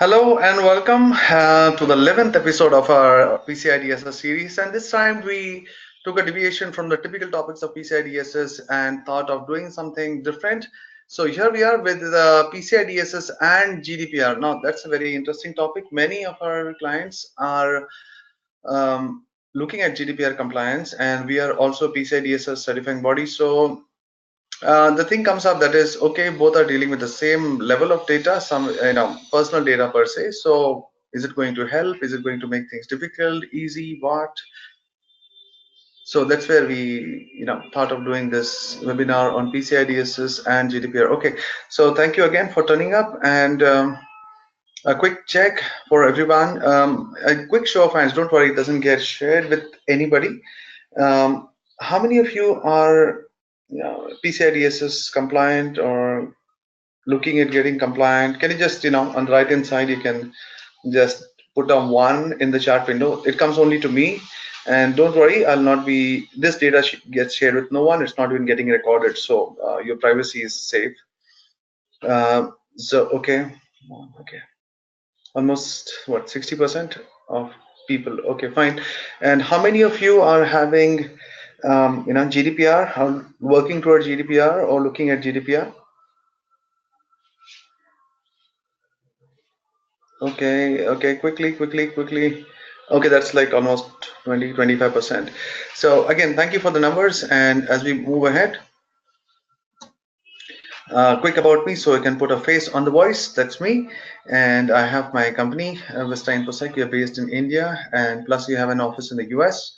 Hello and welcome to the 11th episode of our PCI DSS series. And this time we took a deviation from the typical topics of PCI DSS and thought of doing something different. So here we are with the PCI DSS and GDPR. Now that's a very interesting topic. Many of our clients are looking at GDPR compliance, and we are also PCI DSS certifying body. So the thing comes up that is okay, both are dealing with the same level of data, some personal data per se. So is it going to help? Is it going to make things difficult, easy, what? So that's where we thought of doing this webinar on PCI DSS and GDPR. Okay, so thank you again for turning up, and a quick check for everyone. A quick show of hands, don't worry, it doesn't get shared with anybody. How many of you are PCI DSS compliant or looking at getting compliant? Can you just, on the right hand side, you can just put a 1 in the chat window. It comes only to me, and don't worry, I'll not be, this data gets shared with no one. It's not even getting recorded, so your privacy is safe. So okay, almost what, 60% of people. Okay, fine. And how many of you are having GDPR, are working towards GDPR or looking at GDPR? Okay, quickly. Okay, that's like almost 20-25%. So again, thank you for the numbers. And as we move ahead, quick about me, so I can put a face on the voice. That's me, and I have my company, VISTA InfoSec. We are based in India, and plus we have an office in the US,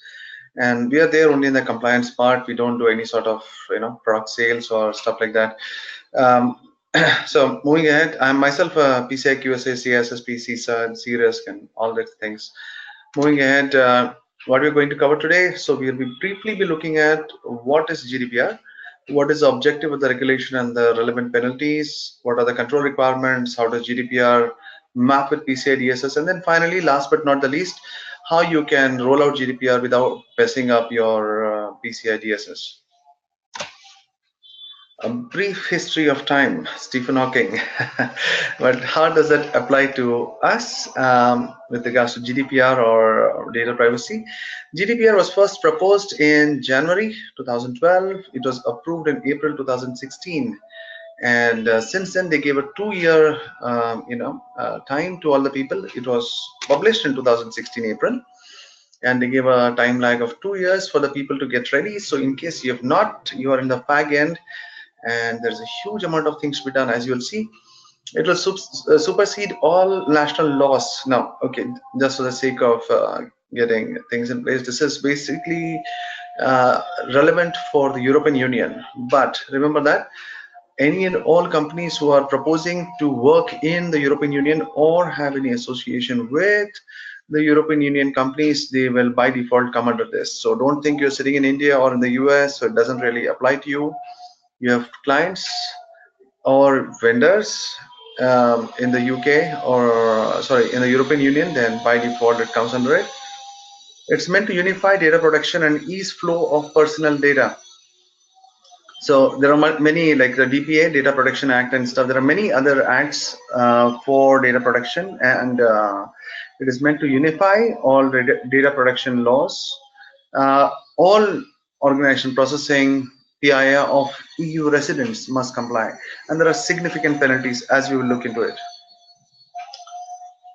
and we are there only in the compliance part. We don't do any sort of product sales or stuff like that. So moving ahead, I'm myself a PCI QSA, CISOs, CISA, and C-risk, and all those things. Moving ahead, what we're going to cover today. So we'll be briefly looking at what is GDPR, what is the objective of the regulation and the relevant penalties, what are the control requirements, how does GDPR map with PCI DSS, and then finally, last but not the least, how you can roll out GDPR without messing up your PCI DSS. A brief history of time, Stephen Hawking. But how does that apply to us with regards to GDPR or data privacy? GDPR was first proposed in January 2012. It was approved in April 2016. And since then, they gave a 2-year time to all the people. It was published in 2016 April. And they gave a time lag of 2 years for the people to get ready. So in case you have not, you are in the fag end, and there's a huge amount of things to be done. As you'll see, it will supersede all national laws. Now, okay, just for the sake of getting things in place, this is basically relevant for the European Union. But remember that any and all companies who are proposing to work in the European Union or have any association with the European Union companies, they will by default come under this. So don't think you're sitting in India or in the US, so it doesn't really apply to you. You have clients or vendors in the UK or sorry, in the European Union, then by default it comes under it. It's meant to unify data protection and ease flow of personal data. So there are many, like the DPA, Data Protection Act and stuff. There are many other acts for data protection, and it is meant to unify all data protection laws. All organization processing PIA of EU residents must comply, and there are significant penalties as we will look into it.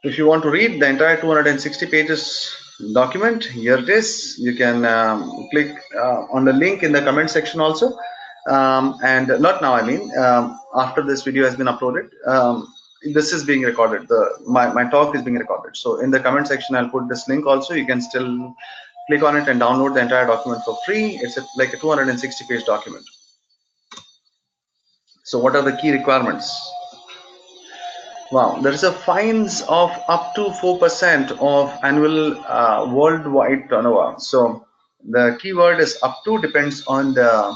If you want to read the entire 260 pages document, here it is. You can click on the link in the comment section also. And not now, I mean, after this video has been uploaded. This is being recorded. My talk is being recorded. So in the comment section, I'll put this link also. You can still click on it and download the entire document for free. It's like a 260-page document. So what are the key requirements? Wow, there is a fines of up to 4% of annual worldwide turnover. So the keyword is up to, depends on the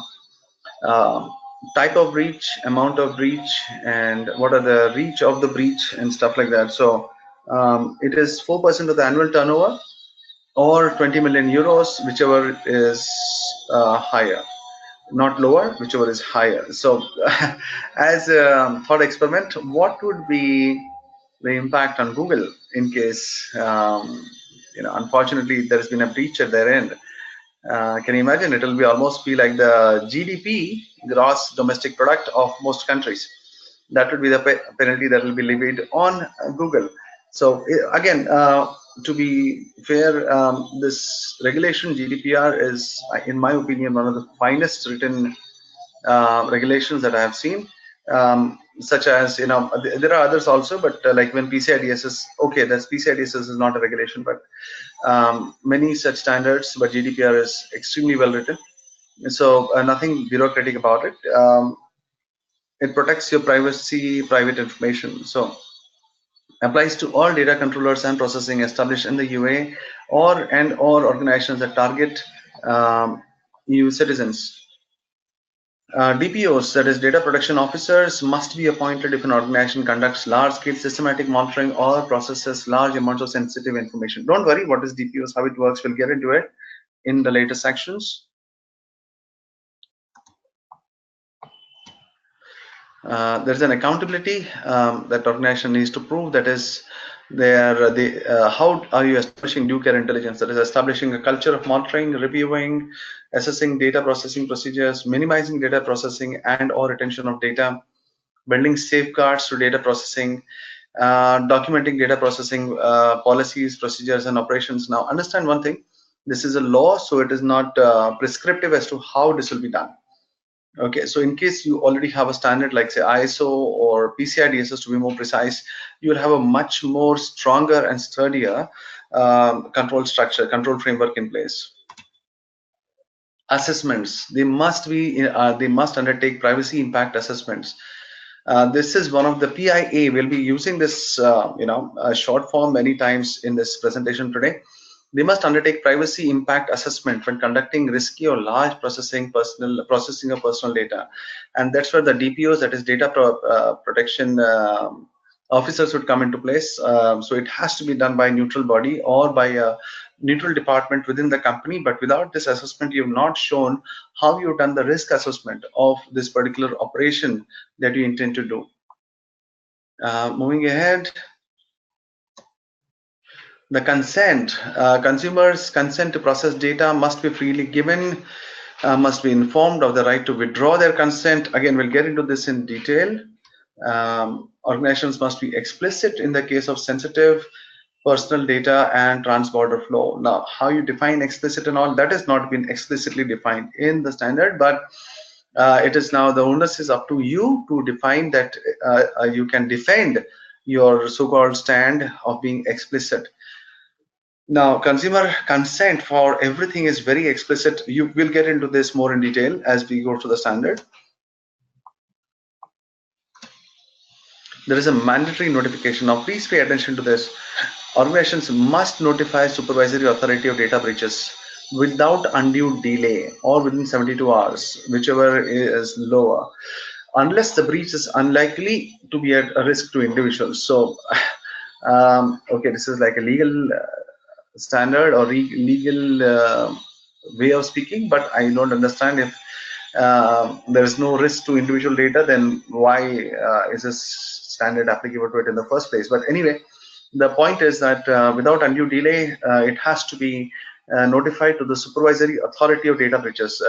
type of breach, amount of breach, and what are the reach of the breach and stuff like that. So it is 4% of the annual turnover or 20 million euros, whichever is higher, not lower, whichever is higher. So as a thought experiment, what would be the impact on Google in case unfortunately there has been a breach at their end. Can you imagine? It will be almost be like the GDP, gross domestic product of most countries. That would be the penalty that will be levied on Google. So again, to be fair, this regulation GDPR is, in my opinion, one of the finest written regulations that I have seen. Such as, there are others also, but like when PCI DSS, okay, that's PCI DSS is not a regulation, but many such standards, but GDPR is extremely well written. So nothing bureaucratic about it. It protects your privacy, private information. So applies to all data controllers and processing established in the UA or organizations that target EU citizens. DPOs, that is data protection officers, must be appointed if an organization conducts large-scale systematic monitoring or processes large amounts of sensitive information. Don't worry, what is DPOs, how it works, we'll get into it in the later sections. There's an accountability that organization needs to prove, that is how are you establishing due care intelligence, that is establishing a culture of monitoring, reviewing, assessing data processing procedures, minimizing data processing and or retention of data, building safeguards to data processing, documenting data processing policies, procedures and operations. Now understand one thing, this is a law, so it is not prescriptive as to how this will be done. Okay, so in case you already have a standard like say ISO or PCI DSS, to be more precise, you will have a much more stronger and sturdier control structure, control framework in place. Assessments, they must undertake privacy impact assessments. This is one of the PIA. We'll be using this short form many times in this presentation today. They must undertake privacy impact assessment when conducting risky or large processing of personal data, and that's where the DPOs, that is data protection officers, would come into place. So it has to be done by a neutral body or by a neutral department within the company. But without this assessment, you've not shown how you've done the risk assessment of this particular operation that you intend to do. Moving ahead. The consent, consumers' consent to process data must be freely given, must be informed of the right to withdraw their consent. Again, we'll get into this in detail. Organizations must be explicit in the case of sensitive personal data and trans-border flow. Now, how you define explicit and all, that has not been explicitly defined in the standard, but it is now the onus is up to you to define that you can defend your so-called stand of being explicit. Now, consumer consent for everything is very explicit. You will get into this more in detail as we go to the standard. There is a mandatory notification. Now, please pay attention to this. Organizations must notify supervisory authority of data breaches without undue delay or within 72 hours, whichever is lower, unless the breach is unlikely to be at a risk to individuals. So, okay, this is like a legal standard or legal way of speaking, but I don't understand if there is no risk to individual data, then why is this standard applicable to it in the first place? But anyway, the point is that without undue delay, it has to be notified to the supervisory authority of data breaches,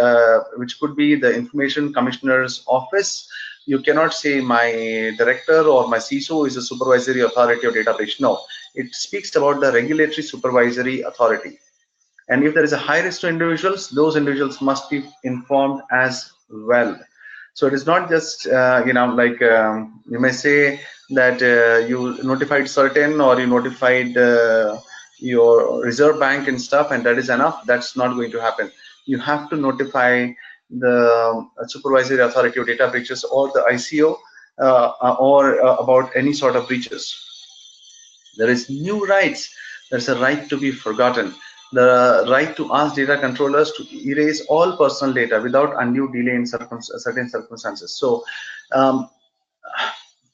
which could be the Information Commissioner's office. You cannot say my director or my CISO is a supervisory authority of data breach. No, it speaks about the regulatory supervisory authority. And if there is a high risk to individuals, those individuals must be informed as well. So it is not just you may say that you notified certain, or you notified your reserve bank and stuff, and that is enough. That's not going to happen. You have to notify the supervisory authority of data breaches or the ICO or about any sort of breaches. There is new rights. There's a right to be forgotten. The right to ask data controllers to erase all personal data without undue delay in certain circumstances. So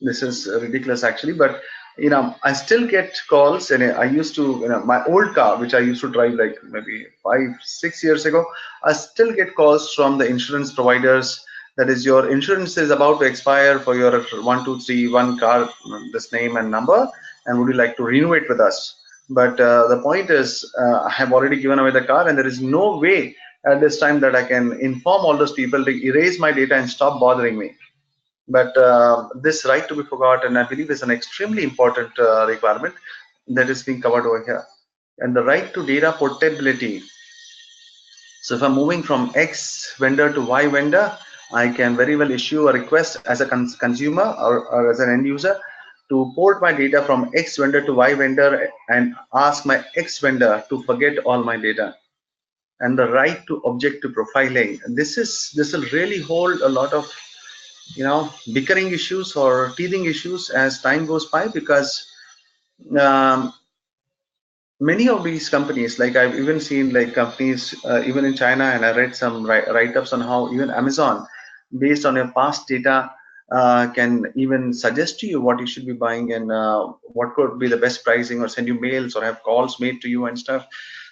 this is ridiculous actually, but I still get calls, and I used to, my old car, which I used to drive like maybe 5-6 years ago, I still get calls from the insurance providers That is, your insurance is about to expire for your 1231 car, this name and number, and would you like to renew it with us? But the point is, I have already given away the car, and there is no way at this time that I can inform all those people to erase my data and stop bothering me. But this right to be forgotten, I believe, is an extremely important requirement that is being covered over here. And the right to data portability. So if I'm moving from X vendor to Y vendor, I can very well issue a request as a consumer or as an end user to port my data from X vendor to Y vendor and ask my X vendor to forget all my data. And the right to object to profiling. This will really hold a lot of bickering issues or teething issues as time goes by, because um, many of these companies, like I've even seen like companies even in China, and I read some write-ups on how even Amazon, based on your past data, can even suggest to you what you should be buying and what could be the best pricing, or send you mails or have calls made to you and stuff.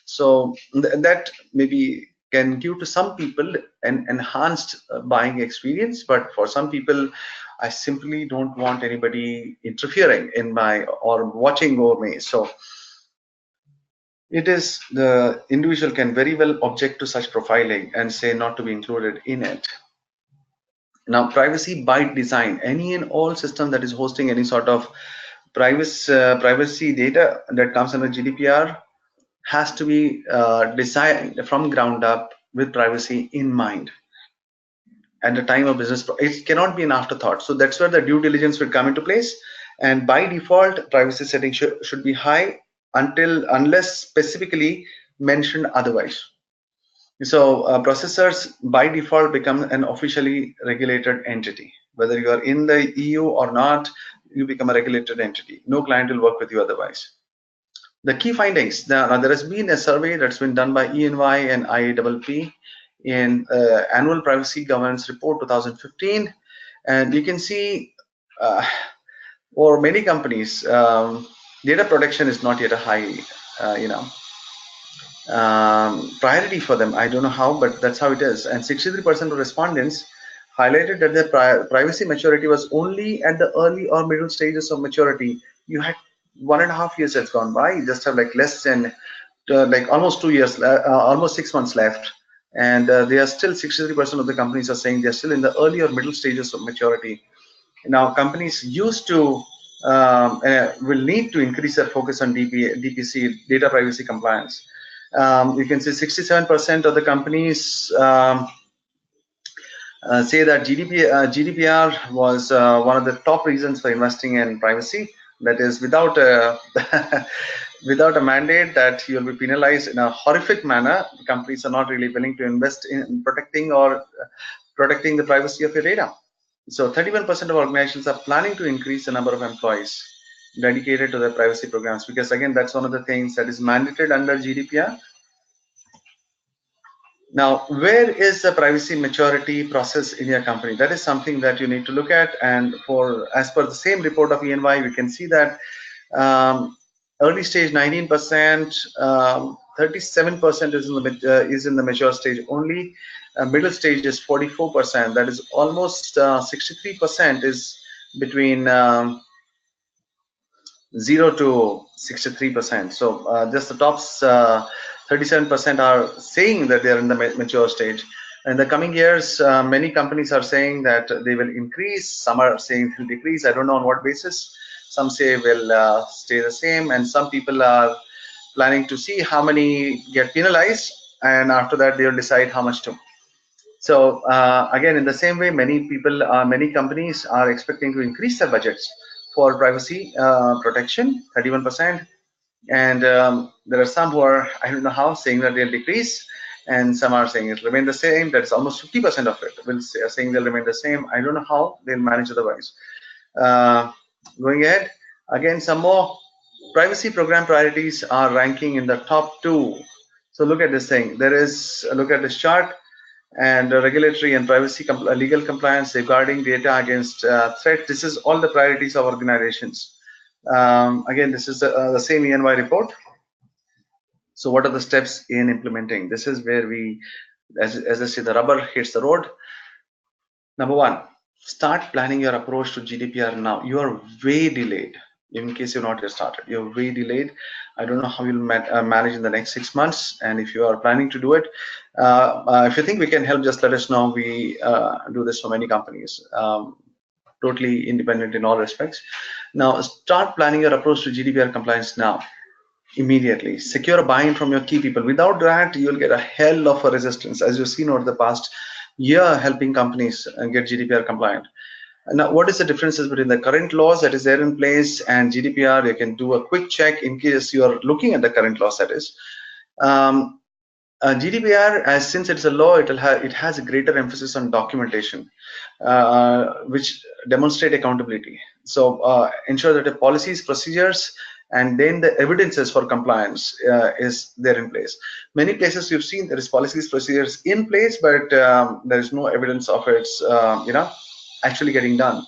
So that maybe can give to some people an enhanced buying experience, but for some people, I simply don't want anybody interfering in my or watching over me. So it is, the individual can very well object to such profiling and say not to be included in it. Now, privacy by design, any and all system that is hosting any sort of privacy data that comes under GDPR has to be designed from ground up with privacy in mind at the time of business. It cannot be an afterthought. So that's where the due diligence will come into place. And by default, privacy settings should be high unless specifically mentioned otherwise. So processors by default become an officially regulated entity. Whether you are in the EU or not, you become a regulated entity. No client will work with you otherwise. The key findings, there has been a survey that's been done by EY and IAPP in Annual Privacy Governance Report 2015. And you can see for many companies, data protection is not yet a high, priority for them. I don't know how, but that's how it is. And 63% of respondents highlighted that their privacy maturity was only at the early or middle stages of maturity. You had 1.5 years that's gone by. You just have like less than like almost 2 years, almost 6 months left. And they are still, 63% of the companies are saying they're still in the early or middle stages of maturity. Now, companies used to will need to increase their focus on DPC, data privacy compliance. You can see 67% of the companies say that GDPR was one of the top reasons for investing in privacy. That is, without a without a mandate that you'll be penalized in a horrific manner, companies are not really willing to invest in protecting the privacy of your data. So 31% of organizations are planning to increase the number of employees dedicated to their privacy programs, because again, that's one of the things that is mandated under GDPR. Now, where is the privacy maturity process in your company? That is something that you need to look at. And as per the same report of EY, we can see that early stage 19%, 37% is in the mature stage only. Middle stage is 44%. That is almost 63% is between 0 to 63%. So just the tops 37% are saying that they are in the mature stage. In the coming years, many companies are saying that they will increase. Some are saying will decrease. I don't know on what basis. Some say will stay the same, and some people are planning to see how many get penalized, and after that they'll decide how much to. So again, in the same way, many companies are expecting to increase their budgets for privacy protection, 31%. And there are some who are, I don't know how, saying that they'll decrease, and some are saying it'll remain the same. That's almost 50% of it saying they'll remain the same. I don't know how they'll manage otherwise. Going ahead, again, some more privacy program priorities are ranking in the top 2. So look at this thing. Look at this chart, and regulatory and privacy legal compliance, safeguarding data against threats. This is all the priorities of organizations. Again, this is the same EY report. So what are the steps in implementing? This is where we, as I say, the rubber hits the road. Number one, start planning your approach to GDPR now. You are way delayed. In case you're not yet started, you're way delayed. I don't know how you'll manage in the next 6 months. And if you are planning to do it, if you think we can help, just let us know. We do this for many companies, totally independent in all respects. Now, start planning your approach to GDPR compliance now, immediately. Secure a buy-in from your key people. Without that, you'll get a hell of a resistance, as you've seen over the past year helping companies get GDPR compliant. Now, what is the differences between the current laws that is there in place and GDPR? You can do a quick check in case you are looking at the current laws, that is. GDPR, as since it's a law, it has a greater emphasis on documentation, which demonstrate accountability. So ensure that the policies, procedures, and then the evidences for compliance is there in place. Many places you've seen there is policies, procedures in place, but there is no evidence of its actually getting done.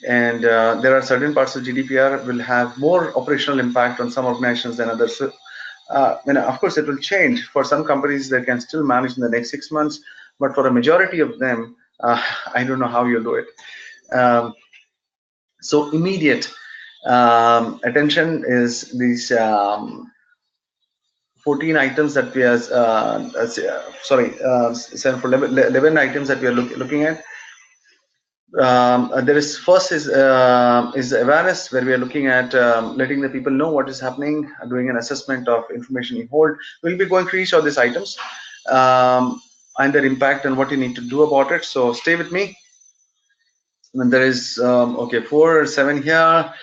And there are certain parts of GDPR will have more operational impact on some organizations than others. So, of course, it will change. For some companies, they can still manage in the next 6 months, but for a majority of them, I don't know how you'll do it. So immediate attention is these 14 items that we are, sorry, 11 items that we are looking at. There is first is awareness, where we are looking at letting the people know what is happening, doing an assessment of information you hold. We'll be going through each of these items and their impact and what you need to do about it. So stay with me. And there is okay, 4 or 7 here,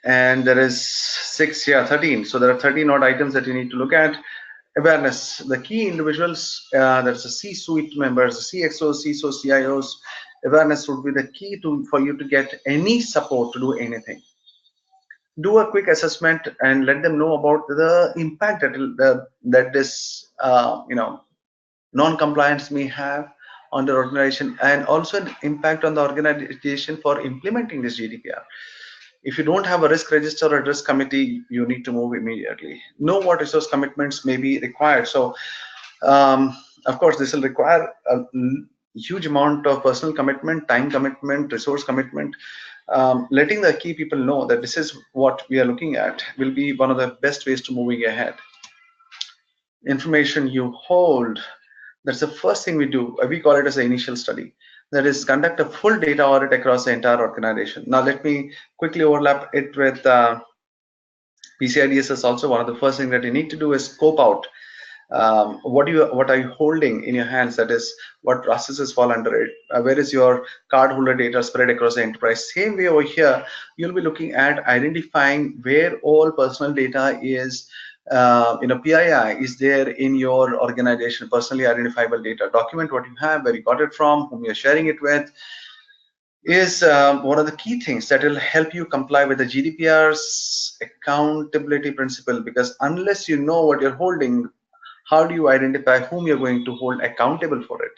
and there is 6 here, 13. So there are 13 odd items that you need to look at. Awareness, the key individuals, that's the C-suite members, the CXOs, CISOs, CIOs. Awareness would be the key for you to get any support to do anything. Do a quick assessment and let them know about the impact that this non-compliance may have on the organization, and also an impact on the organization for implementing this GDPR. If you don't have a risk register or a risk committee, you need to move immediately. Know what resource commitments may be required. So, of course, this will require a huge amount of personal commitment, time commitment, resource commitment. Letting the key people know that this is what we are looking at will be one of the best ways to moving ahead. Information you hold, that's the first thing we do. We call it as an initial study. That is, conduct a full data audit across the entire organization. Now, let me quickly overlap it with PCI DSS. Also, one of the first things that you need to do is scope out what are you holding in your hands. That is, what processes fall under it. Where is your cardholder data spread across the enterprise? Same way over here, you'll be looking at identifying where all personal data is. PII is there in your organization, personally identifiable data. Document what you have, where you got it from, whom you're sharing it with, is one of the key things that will help you comply with the GDPR's accountability principle. Because unless you know what you're holding, how do you identify whom you're going to hold accountable for it?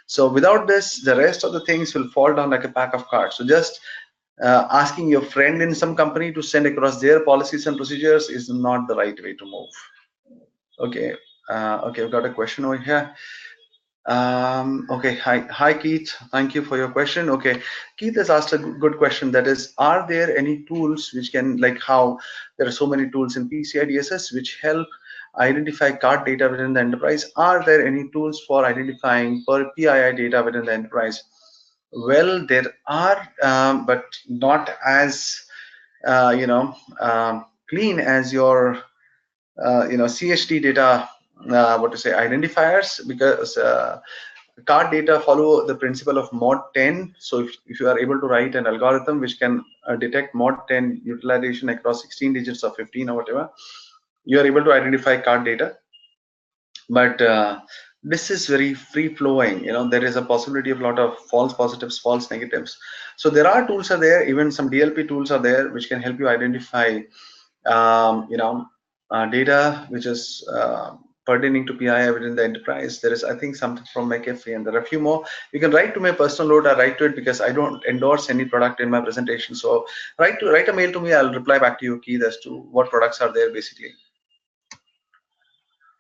So without this, the rest of the things will fall down like a pack of cards. So just asking your friend in some company to send across their policies and procedures is not the right way to move. Okay, okay, we've got a question over here. Okay, hi Keith, thank you for your question. Okay, Keith has asked a good question, that is, are there any tools which can, like how there are so many tools in PCI DSS which help identify card data within the enterprise? Are there any tools for identifying per PII data within the enterprise? Well, there are, but not as clean as your CHD data, identifiers, because card data follow the principle of mod 10. So if you are able to write an algorithm which can detect mod 10 utilization across 16 digits or 15 or whatever, you are able to identify card data. But this is very free flowing. There is a possibility of a lot of false positives, false negatives. So there are tools are there, even some DLP tools are there which can help you identify data which is pertaining to PII within the enterprise. There is, I think, something from McAfee, and there are a few more. You can write to my personal note. I write to it because I don't endorse any product in my presentation. So write a mail to me. I'll reply back to you, Keith, as to what products are there basically.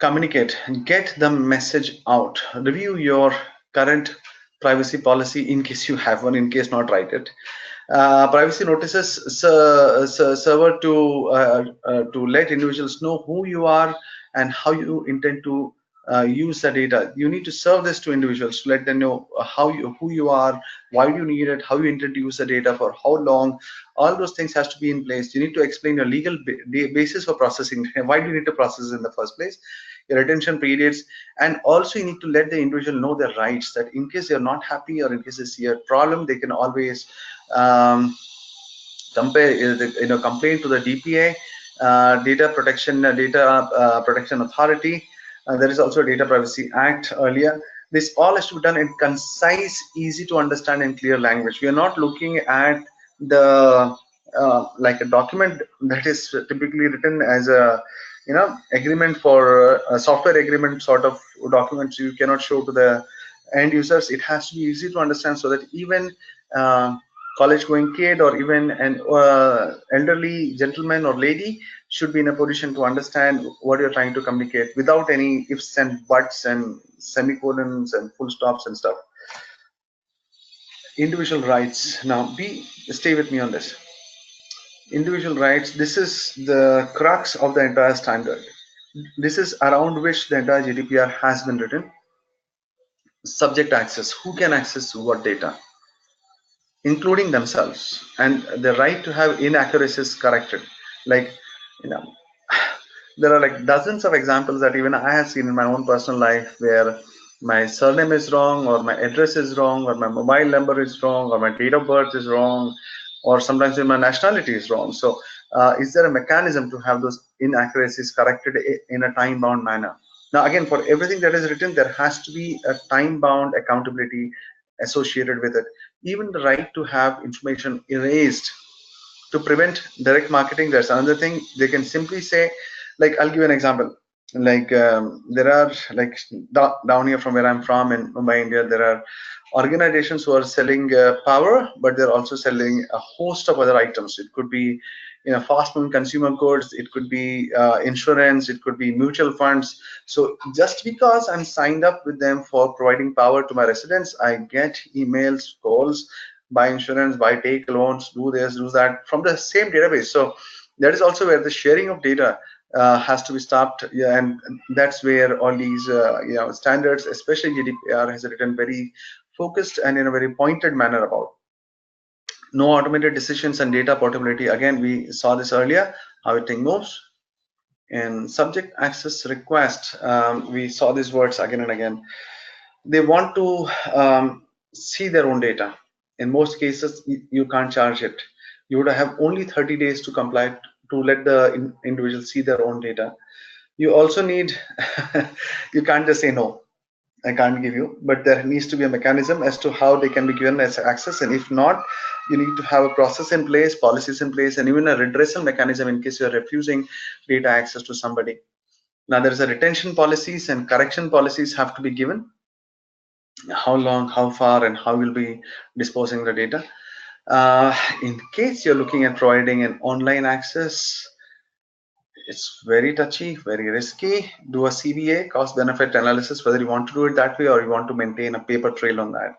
Communicate, get the message out. Review your current privacy policy, in case you have one, in case not, write it. Privacy notices server to let individuals know who you are and how you intend to use the data. You need to serve this to individuals to let them know who you are, why do you need it, how you intend to use the data, for how long. All those things has to be in place. You need to explain your legal basis for processing. Why do you need to process in the first place? Your retention periods, and also you need to let the individual know their rights, that in case they're not happy or in case they see a problem, they can always um, complain to the DPA, Data Protection Authority. There is also a Data Privacy Act earlier. This all has to be done in concise, easy to understand and clear language. We are not looking at the like a document that is typically written as a agreement for a software agreement sort of documents you cannot show to the end users. It has to be easy to understand so that even college going kid or even an elderly gentleman or lady should be in a position to understand what you're trying to communicate without any ifs and buts and semicolons and full stops and stuff. Individual rights. Now stay with me on this. Individual rights, this is the crux of the entire standard. This is around which the entire GDPR has been written. Subject access, who can access what data, including themselves, and the right to have inaccuracies corrected. Like, you know, there are like dozens of examples that even I have seen in my own personal life where my surname is wrong, or my address is wrong, or my mobile number is wrong, or my date of birth is wrong, or sometimes even my nationality is wrong. So is there a mechanism to have those inaccuracies corrected in a time-bound manner? Now, again, for everything that is written, there has to be a time-bound accountability associated with it. Even the right to have information erased to prevent direct marketing, there's another thing. They can simply say, like, I'll give you an example. Like there are, like, down here from where I'm from in Mumbai, India, there are organizations who are selling power, but they're also selling a host of other items. It could be fast-moving consumer goods, it could be insurance, it could be mutual funds. So just because I'm signed up with them for providing power to my residents, I get emails, calls, buy insurance, buy, take loans, do this, do that from the same database. So that is also where the sharing of data has to be stopped. Yeah, and that's where all these standards, especially GDPR, has written very focused and in a very pointed manner about. No automated decisions and data portability. Again, we saw this earlier, how it moves. And subject access request, we saw these words again and again. They want to see their own data. In most cases, you can't charge it. You would have only 30 days to comply to let the individual see their own data. You also need, you can't just say no, I can't give you, but there needs to be a mechanism as to how they can be given as access. And if not, you need to have a process in place, policies in place, and even a redressal mechanism in case you're refusing data access to somebody. Now, there's a retention policies and correction policies have to be given. How long, how far, and how you'll be disposing the data. In case you're looking at providing an online access, it's very touchy, very risky. Do a CBA, cost benefit analysis, whether you want to do it that way or you want to maintain a paper trail on that.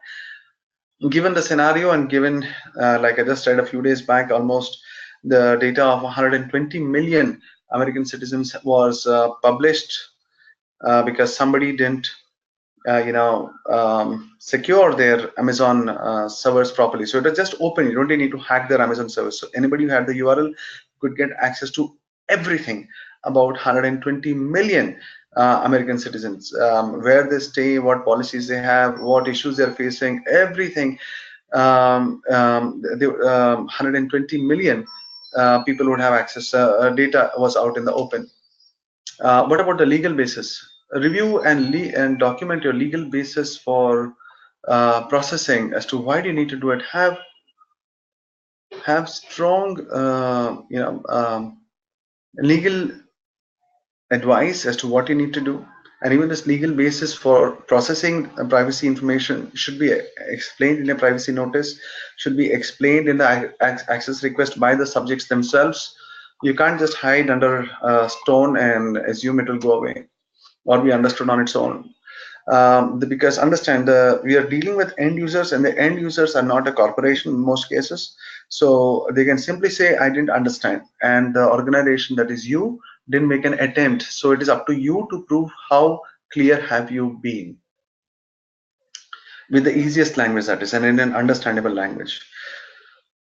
Given the scenario and given, like I just read a few days back, almost the data of 120 million American citizens was published because somebody didn't secure their Amazon servers properly. So it was just open. You don't need to hack their Amazon servers. So anybody who had the URL could get access to everything about 120 million American citizens, where they stay, what policies they have, what issues they're facing, everything. 120 million people would have access. Data was out in the open. What about the legal basis? Review and document your legal basis for processing as to why do you need to do it. Have strong legal advice as to what you need to do, and even this legal basis for processing privacy information should be explained in a privacy notice, should be explained in the access request by the subjects themselves. You can't just hide under a stone and assume it will go away or be understood on its own. Because understand, we are dealing with end users, and the end users are not a corporation in most cases. So they can simply say, I didn't understand, and the organization, that is you, didn't make an attempt. So it is up to you to prove how clear have you been with the easiest language, that is, and in an understandable language.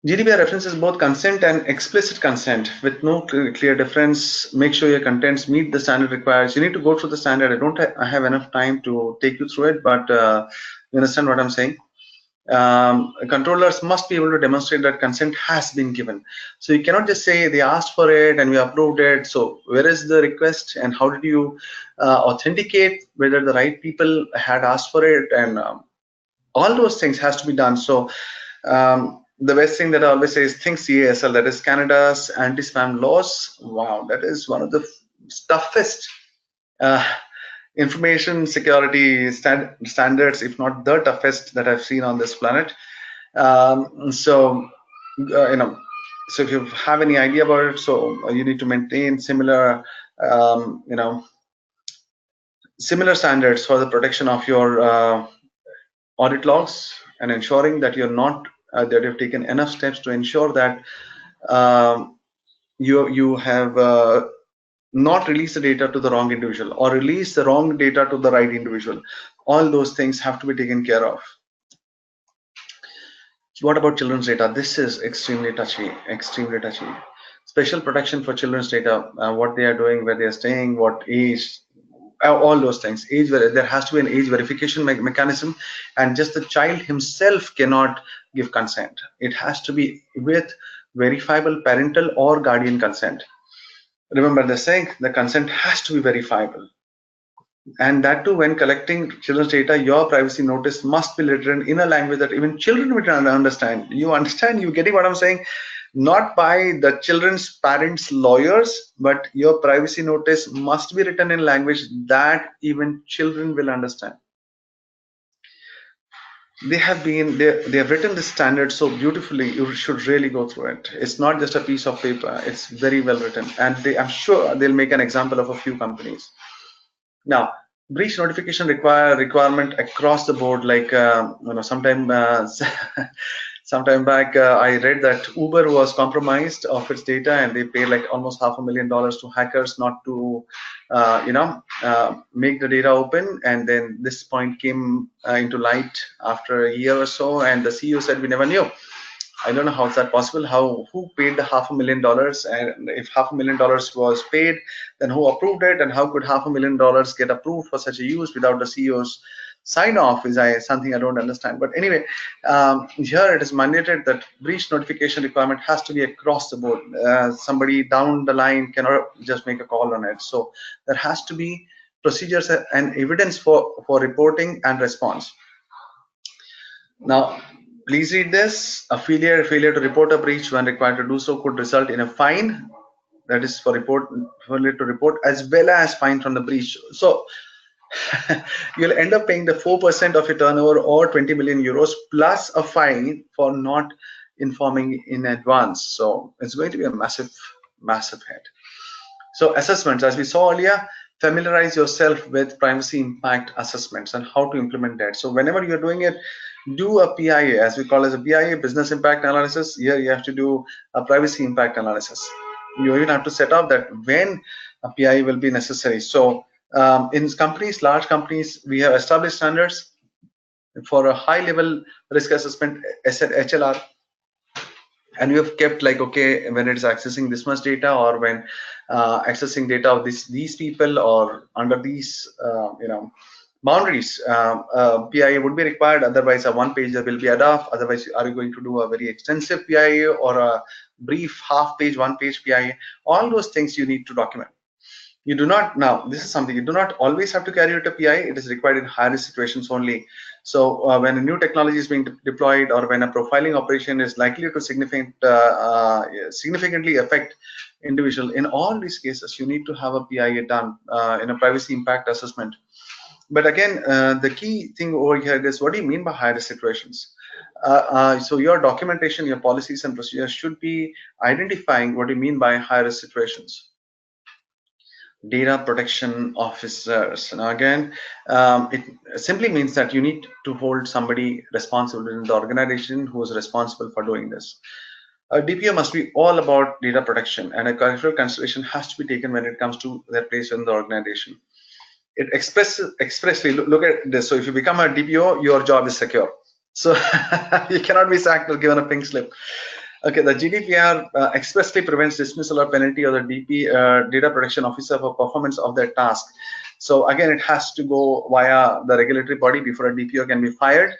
GDPR references both consent and explicit consent with no clear difference. Make sure your contents meet the standard requires. You need to go through the standard. I have enough time to take you through it, but you understand what I'm saying. Controllers must be able to demonstrate that consent has been given. So you cannot just say they asked for it and we approved it. So where is the request, and how did you authenticate whether the right people had asked for it, and all those things has to be done. So the best thing that I always say is think CISL, that is Canada's anti-spam laws. Wow, that is one of the toughest information security standards, if not the toughest that I've seen on this planet. So if you have any idea about it, so you need to maintain similar similar standards for the protection of your audit logs, and ensuring that you're not that you've taken enough steps to ensure that you have not released the data to the wrong individual, or release the wrong data to the right individual. All those things have to be taken care of. What about children's data? This is extremely touchy, extremely touchy. Special protection for children's data, what they are doing, where they are staying, what age, all those things. Age, there has to be an age verification mechanism, and just the child himself cannot give consent. It has to be with verifiable parental or guardian consent. Remember the saying, the consent has to be verifiable. And that too, when collecting children's data, your privacy notice must be written in a language that even children will understand. You understand? You getting what I'm saying? Not by the children's parents' lawyers, but your privacy notice must be written in language that even children will understand. They have written this standard so beautifully. You should really go through it. It's not just a piece of paper. It's very well written, and I'm sure they'll make an example of a few companies. Now, breach notification requirement across the board. Like sometime back, I read that Uber was compromised of its data, and they paid like almost $500,000 to hackers not to, make the data open. And then this point came into light after a year or so, and the CEO said, "We never knew." I don't know how is that possible. Who paid the $500,000, and if $500,000 was paid, then who approved it, and how could $500,000 get approved for such a use without the CEO's sign off? Is something I don't understand. But anyway, here it is mandated that breach notification requirement has to be across the board. Somebody down the line cannot just make a call on it. So there has to be procedures and evidence for reporting and response. Now, please read this. A failure to report a breach when required to do so could result in a fine. That is failure to report, as well as fine from the breach. So you'll end up paying the 4% of your turnover, or 20 million euros, plus a fine for not informing in advance. So it's going to be a massive hit. So assessments, as we saw earlier, familiarize yourself with privacy impact assessments and how to implement that. So whenever you're doing it, do a PIA, as we call as a BIA, business impact analysis. Here you have to do a privacy impact analysis. You even have to set up that when a PIA will be necessary. So in companies, large companies, we have established standards for a high level risk assessment, HLR. And we have kept like, okay, when it is accessing this much data, or when accessing data of these people, or under these boundaries, PIA would be required. Otherwise, a one-pager will be enough. Otherwise, are you going to do a very extensive PIA, or a brief half-page, one-page PIA? All those things you need to document. You do not, now this is something, you do not always have to carry out a PIA. It is required in high-risk situations only. So when a new technology is being deployed, or when a profiling operation is likely to significantly affect individual, in all these cases, you need to have a PIA done in a privacy impact assessment. But again, the key thing over here is, what do you mean by high-risk situations? So your documentation, your policies and procedures should be identifying what you mean by high-risk situations. data protection officers. Now again, it simply means that you need to hold somebody responsible in the organization who is responsible for doing this. A DPO must be all about data protection, and a cultural consideration has to be taken when it comes to their place in the organization. It expressly look at this. So if you become a DPO, your job is secure. So you cannot be sacked or given a pink slip. Okay, the GDPR expressly prevents dismissal or penalty of the data protection officer for performance of their task. So again, it has to go via the regulatory body before a DPO can be fired,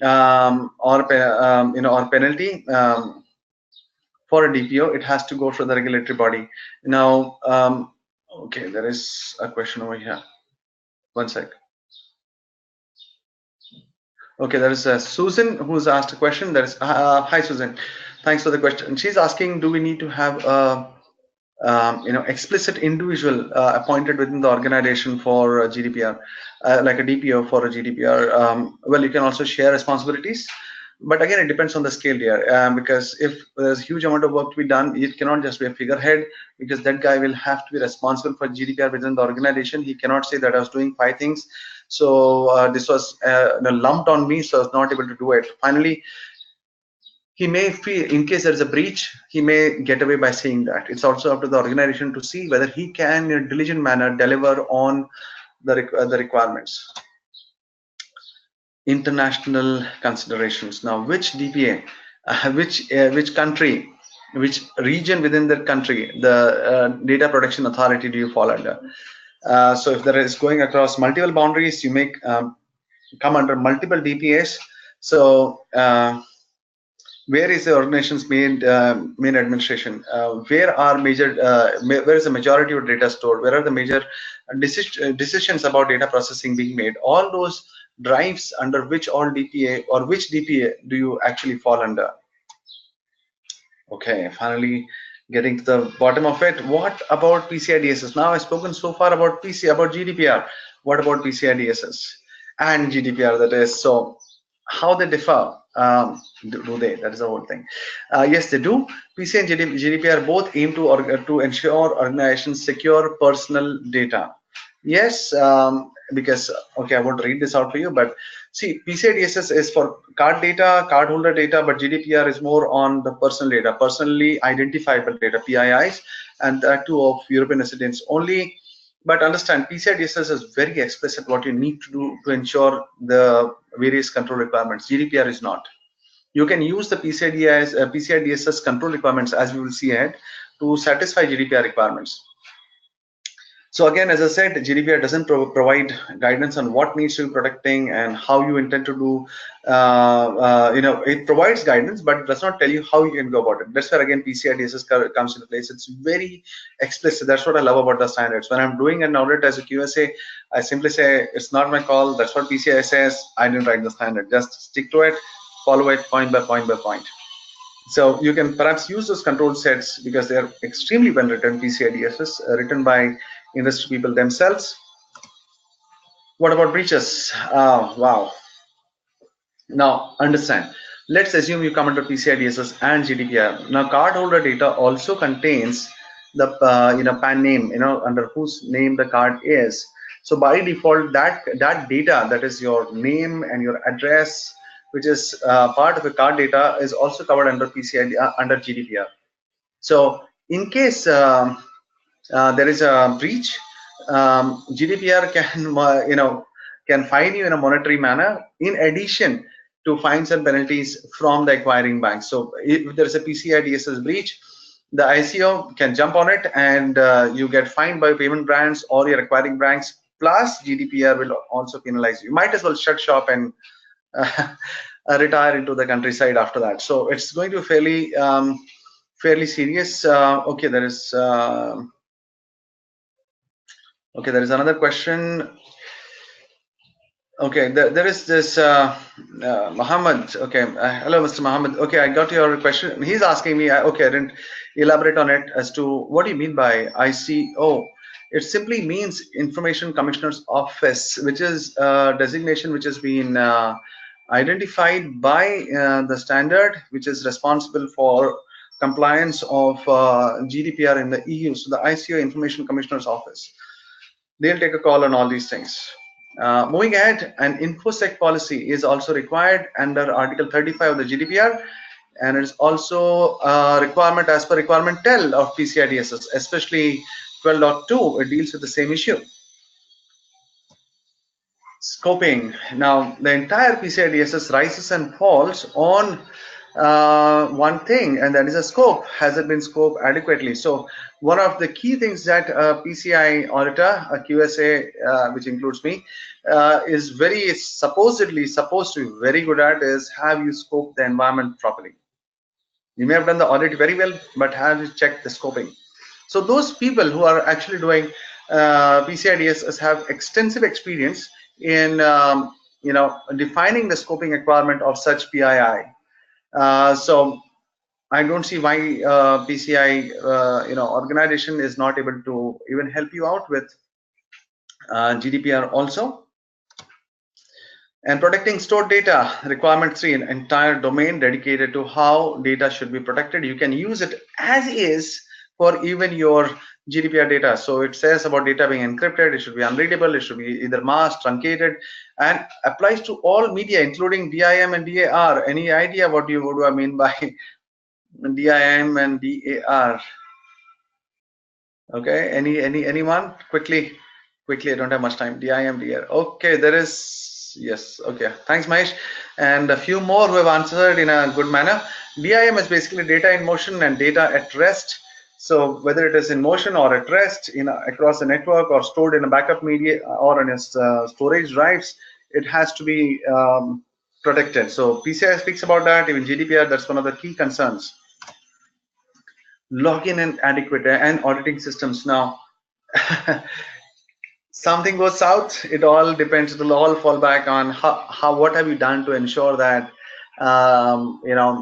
or or penalty. For a DPO, it has to go through the regulatory body. Now, okay, there is a question over here. One sec. Okay, there is Susan who's asked a question. There is hi Susan, thanks for the question. She's asking, do we need to have a explicit individual appointed within the organization for GDPR, like a DPO for a GDPR? Well, you can also share responsibilities, but again, it depends on the scale here, because if there's a huge amount of work to be done, it cannot just be a figurehead, because that guy will have to be responsible for GDPR within the organization. He cannot say that I was doing 5 things, so this was lumped on me, so I was not able to do it. Finally, he may feel, in case there is a breach, he may get away by saying that. It's also up to the organization to see whether he can, in a diligent manner, deliver on the requirements. International considerations. Now, which DPA, which country, which region within that country, the data protection authority do you fall under? So if there is going across multiple boundaries, you may come under multiple DPAs. So where is the organization's main administration? Where are major? Where is the majority of data stored? Where are the major decisions about data processing being made? All those drives under which all DPA, or which DPA do you actually fall under? Okay, finally getting to the bottom of it. What about PCI DSS? Now I've spoken so far about GDPR. What about PCI DSS and GDPR? That is, so how they differ? Do they? That is the whole thing. Yes, they do. PCI and GDPR both aim to ensure organizations secure personal data. Yes, because, okay, I won't read this out for you, but see, PCI DSS is for card data, cardholder data, but GDPR is more on the personal data, personally identifiable data, PIIs, and that too of European residents only. But understand, PCI DSS is very explicit what you need to do to ensure the various control requirements. GDPR is not. You can use the PCI DSS control requirements, as we will see ahead, to satisfy GDPR requirements. So again, as I said, GDPR doesn't provide guidance on what needs to be protecting and how you intend to do. It provides guidance, but it does not tell you how you can go about it. That's where again PCI DSS comes into place. It's very explicit. That's what I love about the standards. When I'm doing an audit as a QSA, I simply say it's not my call. That's what PCI says. I didn't write the standard. Just stick to it, follow it point by point by point. So you can perhaps use those control sets because they are extremely well written. PCI DSS written by industry people themselves. What about breaches? Wow. Now understand. Let's assume you come under PCI DSS and GDPR. Now cardholder data also contains the PAN name, under whose name the card is. So by default, that data, that is your name and your address, which is part of the card data, is also covered under PCI under GDPR. So in case there is a breach, GDPR can fine you in a monetary manner, in addition to fines and penalties from the acquiring bank. So if there is a PCI DSS breach, the ICO can jump on it, and you get fined by payment brands or your acquiring banks. Plus, GDPR will also penalize you. You might as well shut shop and retire into the countryside after that. So it's going to be fairly serious. Okay, there is. Okay, there is another question. Okay, there is this Muhammad. Okay, hello, Mr. Muhammad. Okay, I got your question. He's asking me. Okay, I didn't elaborate on it as to what do you mean by ICO. It simply means Information Commissioner's Office, which is a designation which has been identified by the standard, which is responsible for compliance of GDPR in the EU, so the ICO Information Commissioner's Office. They'll take a call on all these things. Moving ahead, an InfoSec policy is also required under Article 35 of the GDPR, and it is also a requirement as per requirement 12 of PCI DSS, especially 12.2. It deals with the same issue. Scoping. Now, the entire PCI DSS rises and falls on one thing, and that is a scope. Has it been scoped adequately? So one of the key things that a PCI auditor, a QSA, which includes me, is supposedly supposed to be very good at is, have you scoped the environment properly? You may have done the audit very well, but have you checked the scoping? So those people who are actually doing PCI DSS have extensive experience in defining the scoping requirement of such PII. So I don't see why PCI organization is not able to even help you out with GDPR also. And protecting stored data, requirement 3, an entire domain dedicated to how data should be protected. You can use it as is for even your GDPR data. So it says about data being encrypted, it should be unreadable, it should be either masked, truncated, and applies to all media, including DIM and DAR. Any idea what do I mean by DIM and DAR? Okay, anyone? Quickly, I don't have much time. DIM, DAR. Okay, there is. Yes, okay, thanks Mahesh, and a few more who have answered in a good manner. DIM is basically data in motion and data at rest. So whether it is in motion or at rest across a network or stored in a backup media or in its storage drives, it has to be protected. So PCI speaks about that. Even GDPR, that's one of the key concerns. Login and adequate and auditing systems. Now something goes south, it all depends. It'll all fall back on what have you done to ensure that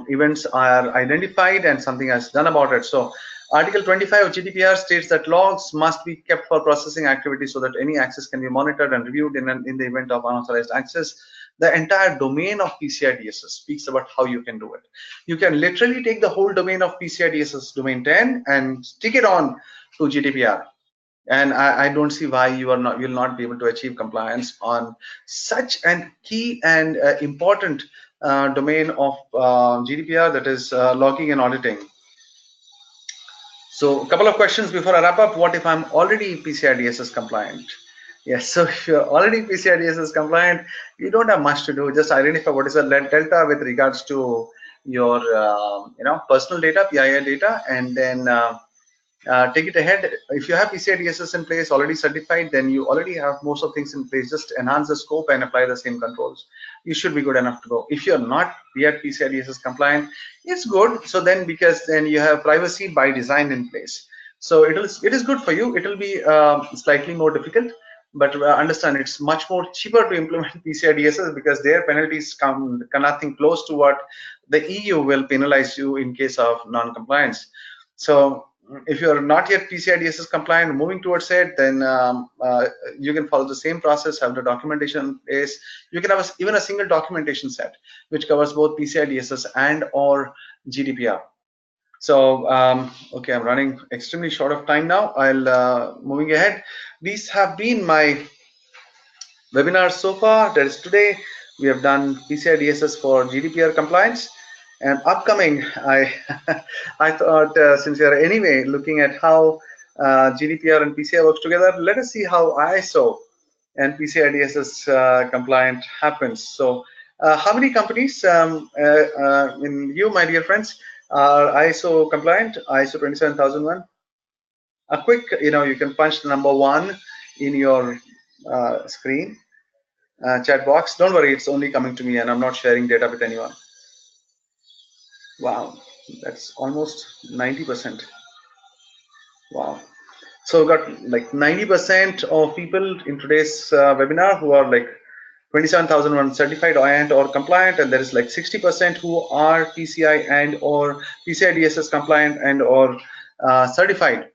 events are identified and something has done about it. So Article 25 of GDPR states that logs must be kept for processing activities so that any access can be monitored and reviewed in the event of unauthorized access. The entire domain of PCI DSS speaks about how you can do it. You can literally take the whole domain of PCI DSS domain 10 and stick it on to GDPR. And I don't see why you will not be able to achieve compliance on such a key and important domain of GDPR, that is logging and auditing. So a couple of questions before I wrap up. What if I'm already PCI DSS compliant? Yes, so if you're already PCI DSS compliant, you don't have much to do. Just identify what is the delta with regards to your personal data, PII data, and then take it ahead. If you have PCI DSS in place, already certified, then you already have most of things in place. Just enhance the scope and apply the same controls. You should be good enough to go. If you're not yet PCI DSS compliant, it's good. So then, because then you have privacy by design in place. So it is good for you. It will be slightly more difficult, but understand it's much more cheaper to implement PCI DSS because their penalties come nothing close to what the EU will penalize you in case of non-compliance. So if you're not yet PCI DSS compliant, moving towards it, then you can follow the same process, have the documentation in place. You can have even a single documentation set which covers both PCI DSS and or GDPR. So okay, I'm running extremely short of time now. I'll moving ahead. These have been my webinars so far. That is today. We have done PCI DSS for GDPR compliance. And upcoming, I thought since we are anyway looking at how GDPR and PCI works together, let us see how ISO and PCI DSS compliant happens. So how many companies in you, my dear friends, are ISO compliant, ISO 27001? A quick, you can punch the number 1 in your screen chat box. Don't worry, it's only coming to me and I'm not sharing data with anyone. Wow, that's almost 90%. Wow. So we've got like 90% of people in today's webinar who are like 27,001 certified and or compliant, and there is like 60% who are PCI and or PCI DSS compliant and or certified.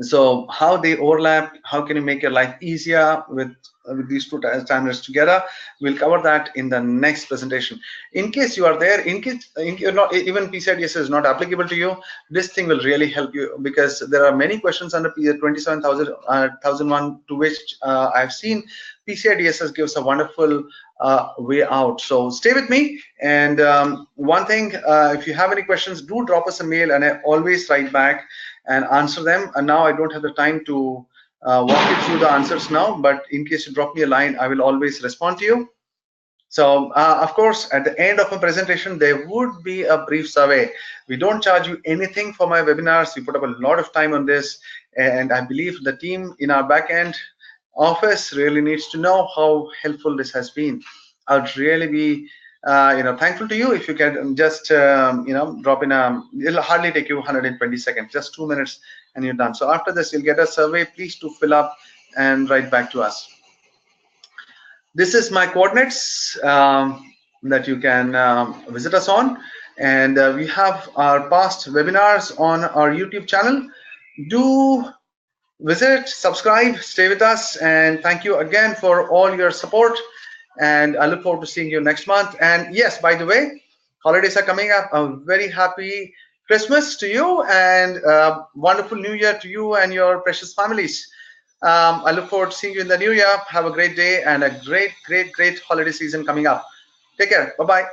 So how they overlap, how can you make your life easier with these two standards together? We'll cover that in the next presentation. In case you are there, in case you're not, even PCI DSS is not applicable to you, this thing will really help you, because there are many questions under 27001 to which I've seen PCI DSS gives a wonderful way out. So stay with me. And one thing, if you have any questions, do drop us a mail, and I always write back and answer them. And now I don't have the time to walk you through the answers now, but in case you drop me a line, I will always respond to you. So of course, at the end of my presentation, there would be a brief survey. We don't charge you anything for my webinars. We put up a lot of time on this, and I believe the team in our backend office really needs to know how helpful this has been. I'd really be thankful to you if you can just drop in it'll hardly take you 120 seconds, just 2 minutes, and you're done. So after this, you'll get a survey. Please do fill up and write back to us. This is my coordinates that you can visit us on, and we have our past webinars on our YouTube channel. Do visit, subscribe, stay with us, and thank you again for all your support. And I look forward to seeing you next month. And yes, by the way, holidays are coming up. A very happy Christmas to you, and wonderful New Year to you and your precious families. I look forward to seeing you in the new year. Have a great day and a great holiday season coming up. Take care. Bye-bye.